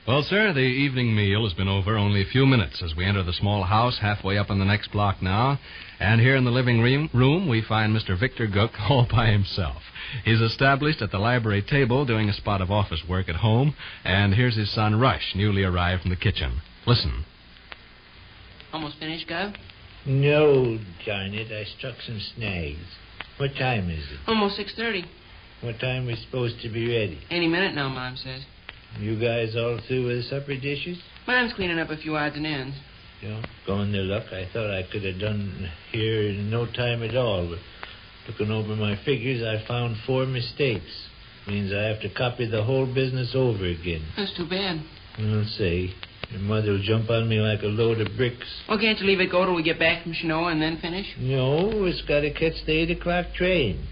Well, sir, the evening meal has been over only a few minutes as we enter the small house halfway up on the next block now. And here in the living room, we find Mr. Victor Gook all by himself. He's established at the library table doing a spot of office work at home. And here's his son, Rush, newly arrived from the kitchen. Listen. Almost finished, Gov? No, darn it. I struck some snags. What time is it? Almost 6:30. What time are we supposed to be ready? Any minute now, Mom says. You guys all through with the supper dishes? Mom's cleaning up a few odds and ends. Yeah, going to luck. I thought I could have done here in no time at all, but looking over my figures, I found 4 mistakes. Means I have to copy the whole business over again. That's too bad. I'll say. Your mother will jump on me like a load of bricks. Well, can't you leave it go till we get back from Chinoa and then finish? No, it's got to catch the 8 o'clock train.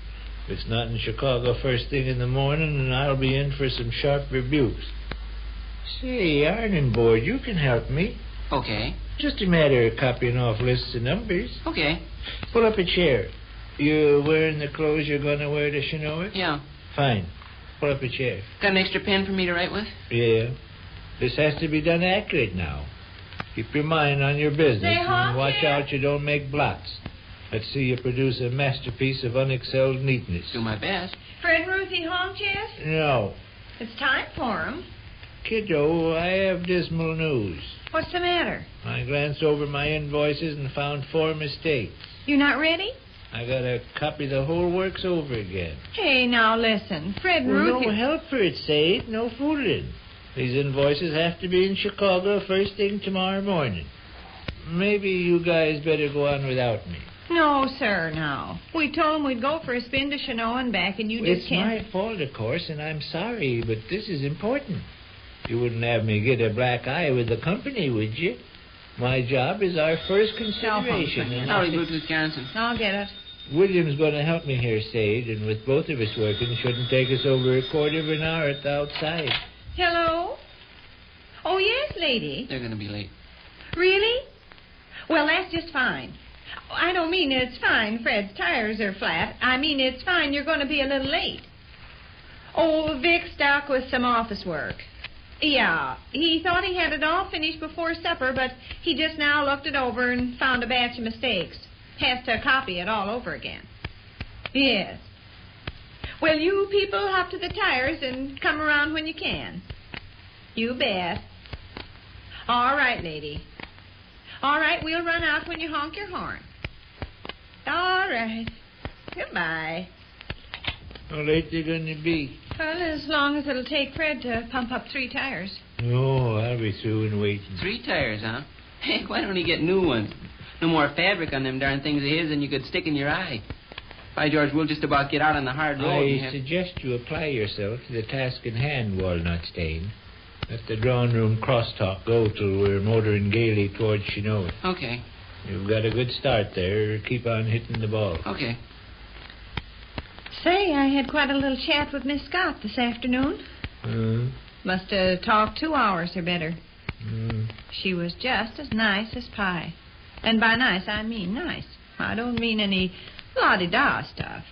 If it's not in Chicago first thing in the morning, then I'll be in for some sharp rebukes. Say, ironing board, you can help me. Okay. Just a matter of copying off lists of numbers. Okay. Pull up a chair. You wearing the clothes you're going to wear to Chinoa? Yeah. Fine. Pull up a chair. Got an extra pen for me to write with? Yeah. This has to be done accurate now. Keep your mind on your business and watch out you don't make blots. Let's see you produce a masterpiece of unexcelled neatness. Do my best. Fred and Ruthie home, Jess? No. It's time for 'em. Kiddo, I have dismal news. What's the matter? I glanced over my invoices and found 4 mistakes. You not ready? I gotta copy the whole works over again. Hey, now listen. Fred and Well, Ruthie... no help for it, Sade. No fooling. These invoices have to be in Chicago first thing tomorrow morning. Maybe you guys better go on without me. No, sir, no. We told 'em we'd go for a spin to Chinoa and back, and you just can't... It's my fault, of course, and I'm sorry, but this is important. You wouldn't have me get a black eye with the company, would you? My job is our first consideration. Howdy, Bluetooth Johnson. I'll get it. William's going to help me here, Sade, and with both of us working, it shouldn't take us over a quarter of an hour at the outside. Hello? Oh, yes, lady. They're going to be late. Really? Well, that's just fine. I don't mean it's fine Fred's tires are flat. I mean it's fine you're going to be a little late. Oh, Vic stuck with some office work. Yeah, he thought he had it all finished before supper, but he just now looked it over and found a batch of mistakes. Has to copy it all over again. Yes. Well, you people hop to the tires and come around when you can. You bet. All right, lady. All right, we'll run out when you honk your horn. All right. Goodbye. How late they going to be? Well, as long as it'll take Fred to pump up 3 tires. Oh, I'll be through in waiting. 3 tires, huh? Hey, why don't he get new ones? No more fabric on them darn things of his than you could stick in your eye. By George, we'll just about get out on the hard road. I suggest you apply yourself to the task in hand, Walnut Stain. Let the drawing room crosstalk go till we're motoring gaily towards Chinoa. Okay. You've got a good start there. Keep on hitting the ball. Okay. Say, I had quite a little chat with Miss Scott this afternoon. Must have talked 2 hours or better. She was just as nice as pie. And by nice, I mean nice. I don't mean any la-di-da stuff.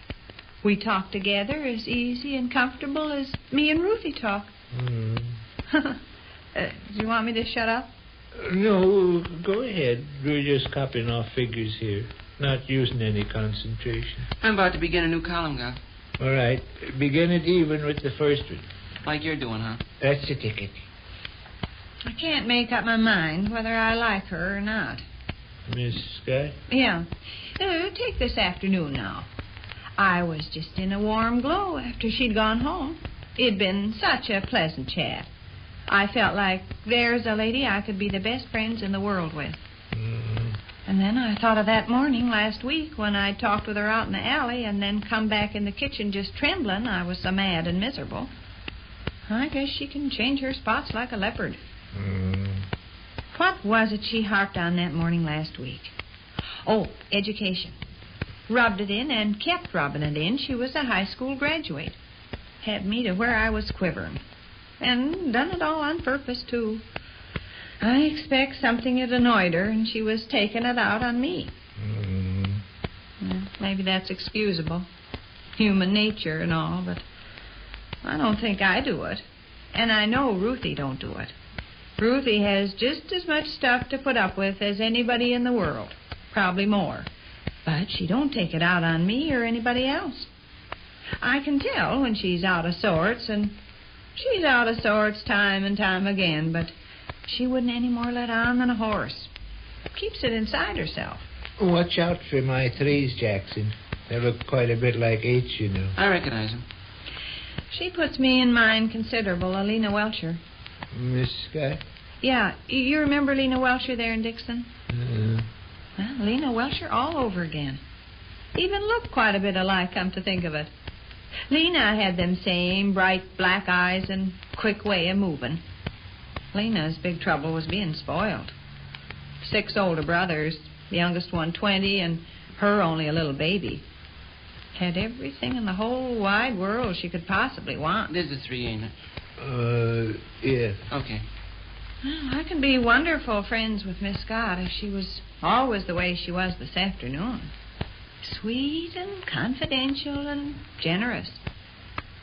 We talked together as easy and comfortable as me and Ruthie talk. Do you want me to shut up? No, go ahead. We're just copying off figures here. Not using any concentration. I'm about to begin a new column, Gov. All right. Begin it even with the first one. Like you're doing, huh? That's the ticket. I can't make up my mind whether I like her or not. Miss Scott? Yeah. Take this afternoon now. I was just in a warm glow after she'd gone home. It'd been such a pleasant chat. I felt like there's a lady I could be the best friends in the world with. And then I thought of that morning last week when I talked with her out in the alley and then come back in the kitchen just trembling. I was so mad and miserable. I guess she can change her spots like a leopard. What was it she harped on that morning last week? Oh, education. Rubbed it in and kept rubbing it in. She was a high school graduate. Had me to where I was quivering. And done it all on purpose, too. I expect something had annoyed her, and she was taking it out on me. Well, maybe that's excusable. Human nature and all, but I don't think I do it. And I know Ruthie don't do it. Ruthie has just as much stuff to put up with as anybody in the world. Probably more. But she don't take it out on me or anybody else. I can tell when she's out of sorts, and she's out of sorts time and time again, but she wouldn't any more let on than a horse. Keeps it inside herself. Watch out for my threes, Jackson. They look quite a bit like eights, you know. I recognize him. She puts me in mind considerable of Lena Welcher. Miss Scott? Yeah, you remember Lena Welcher there in Dixon? Well, Lena Welcher all over again. Even looked quite a bit alike, come to think of it. Lena had them same bright black eyes and quick way of moving. Lena's big trouble was being spoiled. 6 older brothers, the youngest one 20, and her only a little baby. Had everything in the whole wide world she could possibly want. This is 3, ain't it? Yeah. Okay. Well, I can be wonderful friends with Miss Scott if she was always the way she was this afternoon. Sweet and confidential and generous.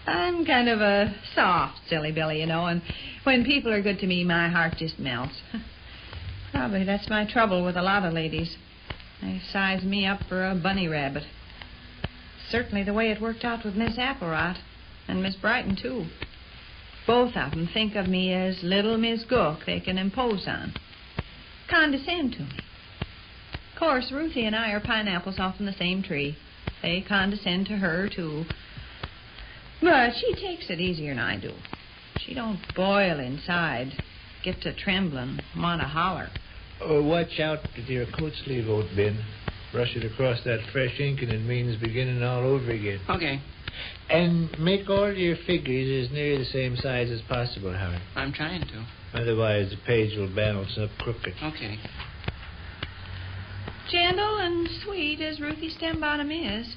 I'm kind of a soft, silly Billy, you know, and when people are good to me, my heart just melts. Probably that's my trouble with a lot of ladies. They size me up for a bunny rabbit. Certainly the way it worked out with Miss Applewright and Miss Brighton, too. Both of them think of me as little Miss Gook they can impose on. Condescend to me. Of course, Ruthie and I are pineapples off in the same tree. They condescend to her, too. But she takes it easier than I do. She don't boil inside, get to trembling, want to holler. Oh, watch out with your coat sleeve oat bin. Brush it across that fresh ink and it means beginning all over again. Okay. And make all your figures as near the same size as possible, Howard. I'm trying to. Otherwise the page will balance up crooked. Okay. Gentle and sweet as Ruthie Stembottom is,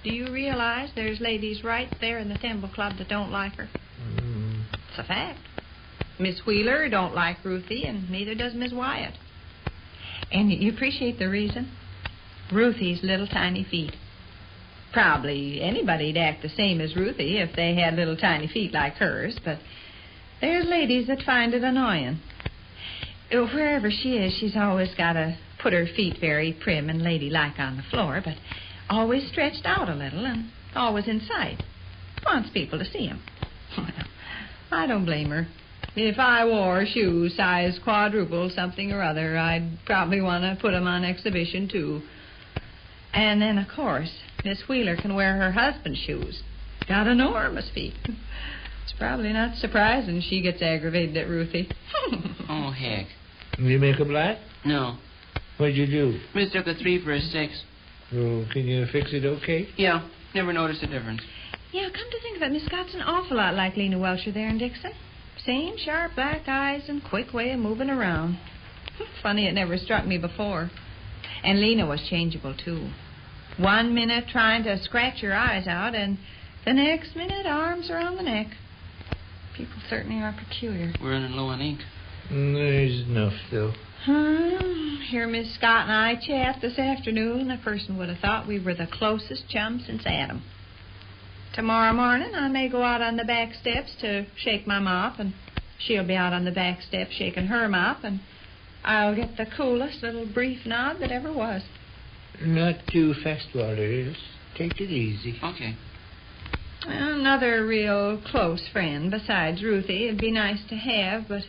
do you realize there's ladies right there in the Thimble Club that don't like her? It's a fact. Miss Wheeler don't like Ruthie, and neither does Miss Wyatt. And you appreciate the reason? Ruthie's little tiny feet. Probably anybody'd act the same as Ruthie if they had little tiny feet like hers, but there's ladies that find it annoying. Wherever she is, she's always got to put her feet very prim and ladylike on the floor, but always stretched out a little and always in sight. Wants people to see 'em. Well, I don't blame her. If I wore shoes size quadruple something or other, I'd probably want to put 'em on exhibition, too. And then, of course, Miss Wheeler can wear her husband's shoes. Got enormous feet. It's probably not surprising she gets aggravated at Ruthie. Oh, heck. You make a black? No. What'd you do? Mistook a 3 for a 6. Oh, can you fix it okay? Yeah. Never noticed a difference. Yeah, come to think of it, Miss Scott's an awful lot like Lena Welcher there in Dixon. Same sharp black eyes and quick way of moving around. Funny it never struck me before. And Lena was changeable, too. 1 minute trying to scratch your eyes out, and the next minute arms around the neck. People certainly are peculiar. We're running low on ink. There's enough, though. Here Miss Scott and I chat this afternoon. A person would have thought we were the closest chums since Adam. Tomorrow morning I may go out on the back steps to shake my mop, and she'll be out on the back steps shaking her mop, and I'll get the coolest little brief nod that ever was. Not too fast, Walter. Take it easy. Okay. Another real close friend besides Ruthie it'd be nice to have, but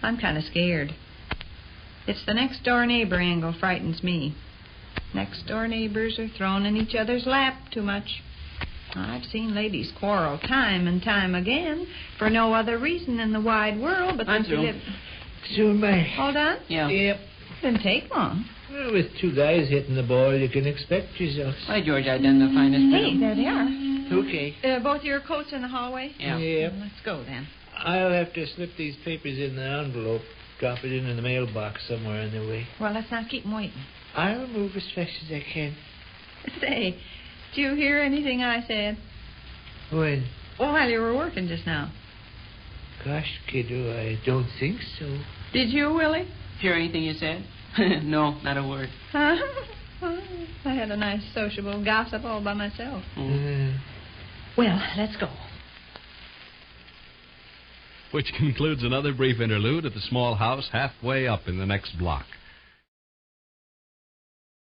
I'm kind of scared. It's the next-door neighbor angle frightens me. Next-door neighbors are thrown in each other's lap too much. I've seen ladies quarrel time and time again for no other reason in the wide world but that they live... So am I. All done? Yeah. Yep. Didn't take long. Well, with 2 guys hitting the ball, you can expect yourself. By George, I done the finest. Hey, there they are. Okay. Both your coats in the hallway? Yeah. Yep. Let's go, then. I'll have to slip these papers in the envelope, drop it in the mailbox somewhere on the way. Well, let's not keep 'em waiting. I'll move as fast as I can. Say, did you hear anything I said? When? While you were working just now. Gosh, kiddo, I don't think so. Did you, Willie? Hear anything you said? No, not a word. Huh? Well, I had a nice sociable gossip all by myself. Well, let's go. which concludes another brief interlude at the small house halfway up in the next block.